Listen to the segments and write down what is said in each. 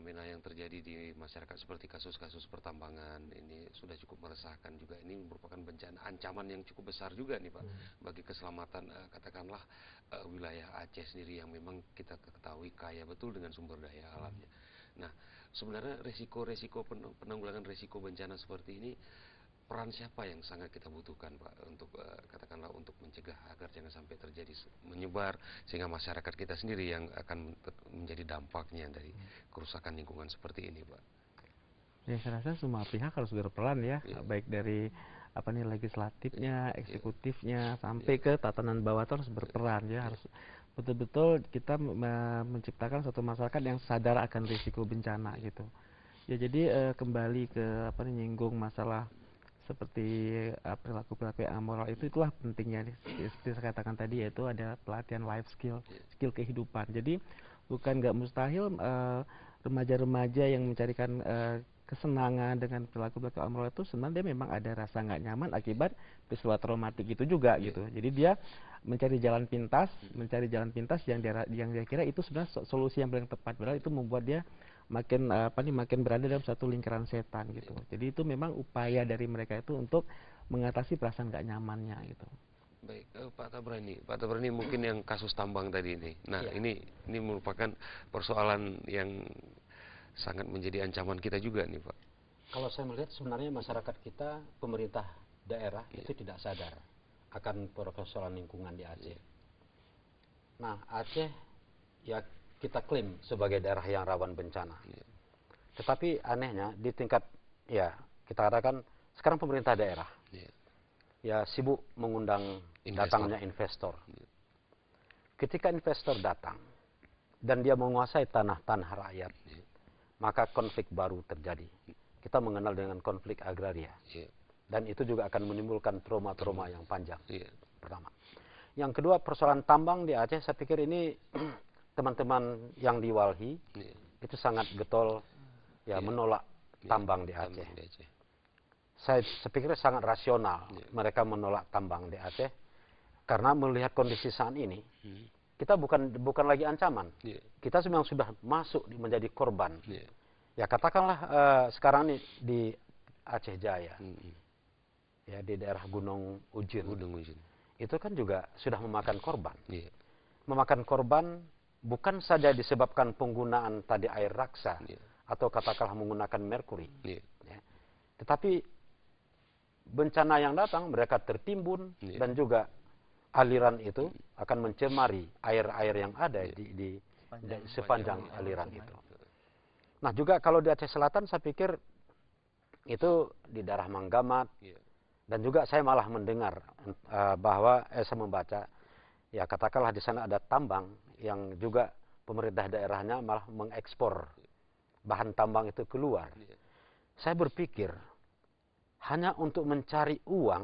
fenomena yang terjadi di masyarakat seperti kasus-kasus pertambangan ini sudah cukup meresahkan juga. Ini merupakan bencana ancaman yang cukup besar juga nih Pak bagi keselamatan katakanlah wilayah Aceh sendiri yang memang kita ketahui kaya betul dengan sumber daya alamnya. Nah, sebenarnya resiko-resiko penanggulangan resiko bencana seperti ini, peran siapa yang sangat kita butuhkan Pak untuk katakanlah untuk mencegah agar jangan sampai terjadi menyebar sehingga masyarakat kita sendiri yang akan menjadi dampaknya dari kerusakan lingkungan seperti ini Pak. Ya, saya rasa semua pihak harus berperan ya, baik dari legislatifnya, eksekutifnya, sampai ke tatanan bawah itu harus berperan ya, harus betul-betul kita menciptakan suatu masyarakat yang sadar akan risiko bencana gitu. Ya jadi kembali ke nyinggung masalah seperti perilaku-perilaku amoral itulah pentingnya seperti saya katakan tadi, yaitu ada pelatihan life skill, skill kehidupan. Jadi bukan nggak mustahil remaja-remaja yang mencarikan kesenangan dengan perilaku-perilaku amoral itu sebenarnya dia memang ada rasa nggak nyaman akibat peristiwa traumatik itu juga gitu. Jadi dia mencari jalan pintas yang dia kira itu sebenarnya solusi yang paling tepat, padahal itu membuat dia makin berada dalam satu lingkaran setan gitu. Jadi itu memang upaya dari mereka itu untuk mengatasi perasaan nggak nyamannya gitu. Baik, Pak Tabrani mungkin yang kasus tambang tadi ini. Nah, ini merupakan persoalan yang sangat menjadi ancaman kita juga nih, Pak. Kalau saya melihat sebenarnya masyarakat kita, pemerintah daerah itu tidak sadar akan persoalan lingkungan di Aceh. Nah, Aceh ya kita klaim sebagai daerah yang rawan bencana. Tetapi anehnya di tingkat kita katakan sekarang pemerintah daerah ya sibuk mengundang datangnya investor. Ketika investor datang dan dia menguasai tanah-tanah rakyat, maka konflik baru terjadi. Kita mengenal dengan konflik agraria. Dan itu juga akan menimbulkan trauma-trauma yang panjang. Pertama. Yang kedua, persoalan tambang di Aceh, saya pikir ini teman-teman yang di Walhi itu sangat getol menolak tambang di Aceh. Saya pikir sangat rasional mereka menolak tambang di Aceh karena melihat kondisi saat ini kita bukan lagi ancaman, kita memang sudah masuk menjadi korban. Ya katakanlah sekarang ini di Aceh Jaya, ya di daerah Gunung Ujin, itu kan juga sudah memakan korban. Memakan korban bukan saja disebabkan penggunaan tadi air raksa atau katakanlah menggunakan merkuri, tetapi bencana yang datang mereka tertimbun dan juga aliran itu akan mencemari air-air yang ada di sepanjang aliran itu. Nah juga kalau di Aceh Selatan saya pikir itu di daerah Manggamat dan juga saya malah mendengar bahwa saya membaca ya katakanlah di sana ada tambang yang juga pemerintah daerahnya malah mengekspor bahan tambang itu keluar. Saya berpikir hanya untuk mencari uang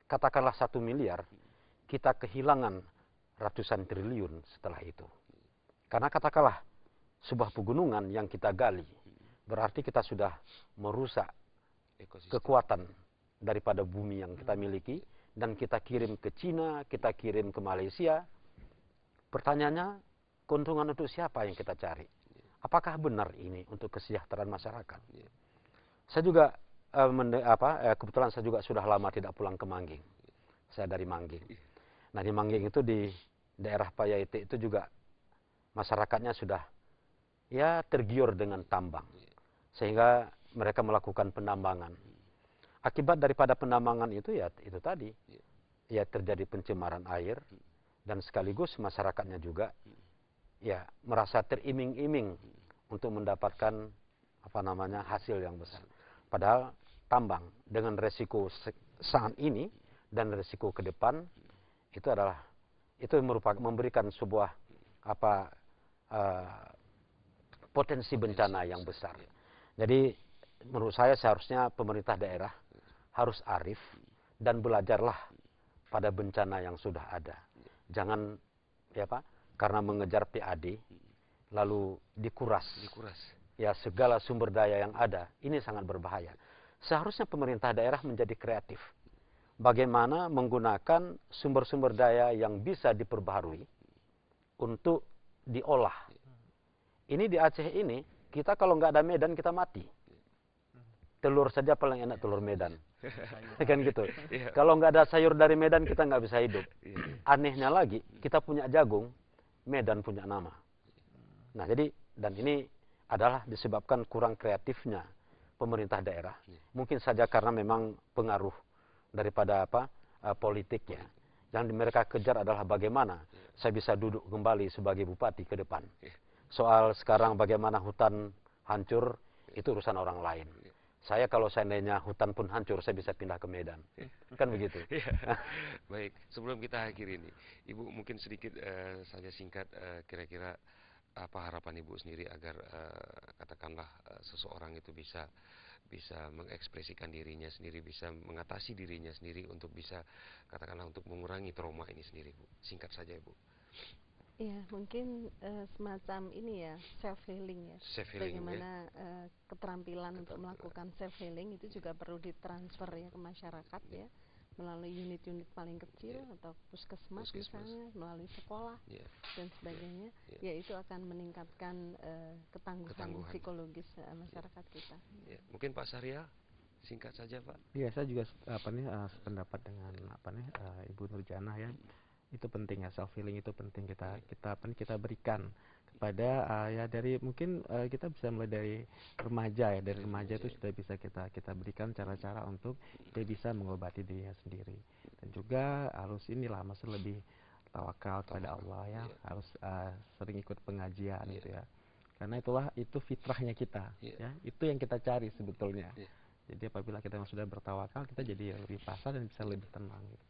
katakanlah 1 miliar kita kehilangan ratusan triliun setelah itu. Karena katakanlah sebuah pegunungan yang kita gali berarti kita sudah merusak kekuatan daripada bumi yang kita miliki dan kita kirim ke Cina, kita kirim ke Malaysia. Pertanyaannya, keuntungan untuk siapa yang kita cari? Apakah benar ini untuk kesejahteraan masyarakat? Saya juga kebetulan saya juga sudah lama tidak pulang ke Mangging. Saya dari Mangging. Nah di Mangging itu di daerah Payaite itu juga masyarakatnya sudah tergiur dengan tambang. Sehingga mereka melakukan penambangan. Akibat daripada penambangan itu itu tadi. Ya terjadi pencemaran air dan sekaligus masyarakatnya juga merasa teriming-iming untuk mendapatkan hasil yang besar. Padahal tambang dengan resiko saat ini dan resiko ke depan itu memberikan sebuah potensi bencana yang besar. Jadi menurut saya seharusnya pemerintah daerah harus arif dan belajarlah pada bencana yang sudah ada. Jangan karena mengejar PAD lalu dikuras. Ya segala sumber daya yang ada ini sangat berbahaya. Seharusnya pemerintah daerah menjadi kreatif. Bagaimana menggunakan sumber-sumber daya yang bisa diperbaharui untuk diolah. Ini di Aceh ini kita kalau nggak ada medan kita mati. Telur saja paling enak telur Medan. Kan gitu. Kalau nggak ada sayur dari Medan kita nggak bisa hidup. Anehnya lagi, kita punya jagung, Medan punya nama. Nah jadi, dan ini adalah disebabkan kurang kreatifnya pemerintah daerah. Mungkin saja karena memang pengaruh daripada politiknya. Yang mereka kejar adalah bagaimana saya bisa duduk kembali sebagai bupati ke depan. Soal sekarang bagaimana hutan hancur, itu urusan orang lain. Saya kalau seandainya hutan pun hancur, saya bisa pindah ke Medan. Kan begitu. Baik, sebelum kita akhiri ini, Ibu mungkin sedikit saja singkat kira-kira apa harapan Ibu sendiri agar katakanlah seseorang itu bisa mengekspresikan dirinya sendiri, bisa mengatasi dirinya sendiri untuk bisa katakanlah untuk mengurangi trauma ini sendiri, Bu. Singkat saja, Bu. Ya, mungkin semacam ini ya, self healing ya. Bagaimana keterampilan untuk melakukan self healing itu juga perlu ditransfer ya ke masyarakat ya, melalui unit-unit paling kecil atau puskesmas misalnya, melalui sekolah dan sebagainya. Ya, itu akan meningkatkan ketangguhan psikologis masyarakat kita. Ya, mungkin Pak Syahrial singkat saja, Pak. Iya, saya juga sependapat dengan Ibu Nurjana ya. Itu penting ya, self healing itu penting kita berikan kepada ya dari mungkin kita bisa mulai dari remaja ya, dari remaja itu sudah bisa kita berikan cara-cara untuk dia bisa mengobati dirinya sendiri, dan juga harus masih lebih tawakal kepada Allah ya, harus sering ikut pengajian gitu ya, karena itu fitrahnya kita ya, itu yang kita cari sebetulnya. Jadi apabila kita sudah bertawakal, kita jadi lebih pasrah dan bisa lebih tenang gitu.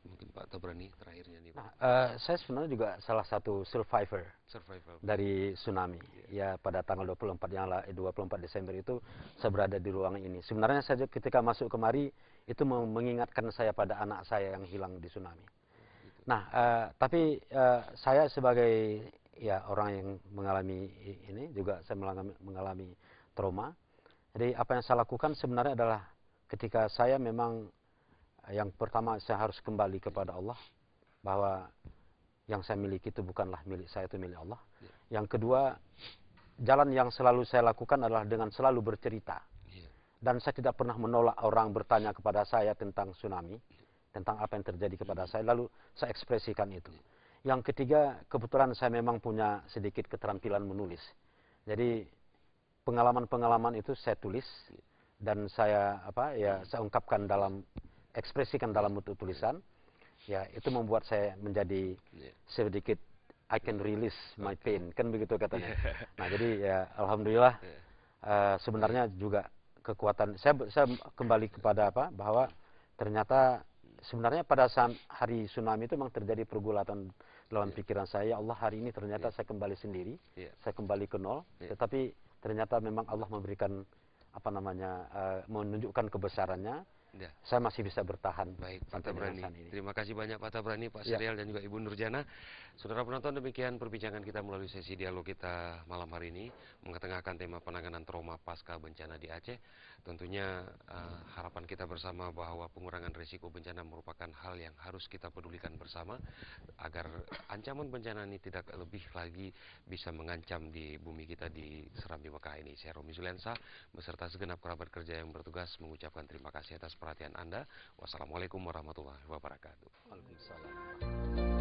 Mungkin Pak Tabrani terakhirnya nih, Pak. Saya sebenarnya juga salah satu survivor dari tsunami. Ya, pada tanggal 24 Desember itu saya berada di ruangan ini. Sebenarnya saya ketika masuk kemari itu mengingatkan saya pada anak saya yang hilang di tsunami. Nah, tapi saya sebagai ya orang yang mengalami ini juga saya mengalami trauma. Jadi apa yang saya lakukan sebenarnya adalah ketika saya memang yang pertama saya harus kembali kepada Allah, bahwa yang saya miliki itu bukanlah milik saya, itu milik Allah. Yang kedua, jalan yang selalu saya lakukan adalah dengan selalu bercerita. Dan saya tidak pernah menolak orang bertanya kepada saya tentang tsunami, tentang apa yang terjadi kepada saya, lalu saya ekspresikan itu. Yang ketiga, kebetulan saya memang punya sedikit keterampilan menulis. Jadi pengalaman-pengalaman itu saya tulis dan saya saya ungkapkan ekspresikan dalam bentuk tulisan. Ya, itu membuat saya menjadi sedikit I can release my pain, kan begitu katanya. Nah, jadi ya alhamdulillah sebenarnya juga kekuatan saya kembali kepada bahwa ternyata sebenarnya pada saat hari tsunami itu memang terjadi pergulatan dalam pikiran saya. Ya Allah, hari ini ternyata saya kembali sendiri, saya kembali ke nol, tetapi ternyata memang Allah memberikan menunjukkan kebesarannya. Saya masih bisa bertahan. Baik, Pak Tabrani. Terima kasih banyak Pak Tabrani, Pak Syahrial dan juga Ibu Nurjana. Saudara penonton, demikian perbincangan kita melalui sesi dialog kita malam hari ini mengetengahkan tema penanganan trauma pasca bencana di Aceh. Tentunya harapan kita bersama bahwa pengurangan risiko bencana merupakan hal yang harus kita pedulikan bersama agar ancaman bencana ini tidak lebih lagi bisa mengancam di bumi kita di Serambi Mekah ini. Saya Romi Zuliansa beserta segenap kerabat kerja yang bertugas mengucapkan terima kasih atas perhatian Anda. Wassalamualaikum warahmatullahi wabarakatuh. Waalaikumsalam.